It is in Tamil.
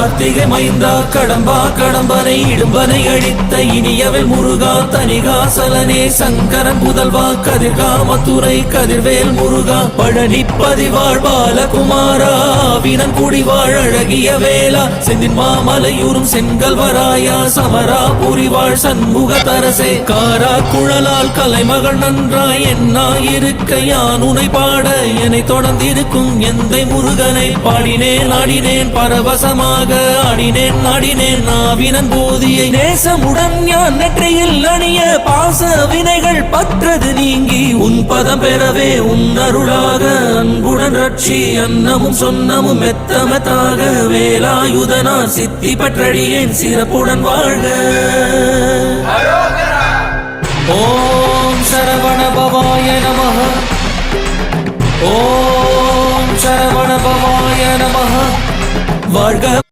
கார்த்திகை மைந்தா கடம்பா கடம்பனை இடும்பனை அழித்த இனியவள் முருகா தனிகாசலனே சங்கரன் புதல்வா கதிர்காமத்துறை கதிர்வேல் முருகா பழனி பதிவாழ் பாலகுமாரா வினன் குடிவாழ் அழகிய வேளா செந்தின் மாமலையூரும் செங்கல்வராயா சமரா புரிவாழ் சண்முக தரசே காரா குழலால் கலைமகள் நன்றாய் என்னாயிருக்க யான் உனை பாட என்னை தொடர்ந்திருக்கும் எந்தை முருகனை பாடினேன் ஆடினேன் பரவசமாக ஆடினேன் நாடினேன் நாவினன் போதியை நேசமுடன் ஞான் நெற்றியில் அணிய பாச வினைகள் பற்றது நீங்கி உன் பதம் பெறவே உன் அருளாக அன்புடன் ரட்சி அன்னமும் சொன்னமும் மெத்தமத்தாக வேலாயுதனார் சித்தி பற்றடியேன் சிறப்புடன் வாழ்க. ஓம் சரவண பவாய நமஹ. ஓம் சரவண பவாய நமஹ. வாழ்க.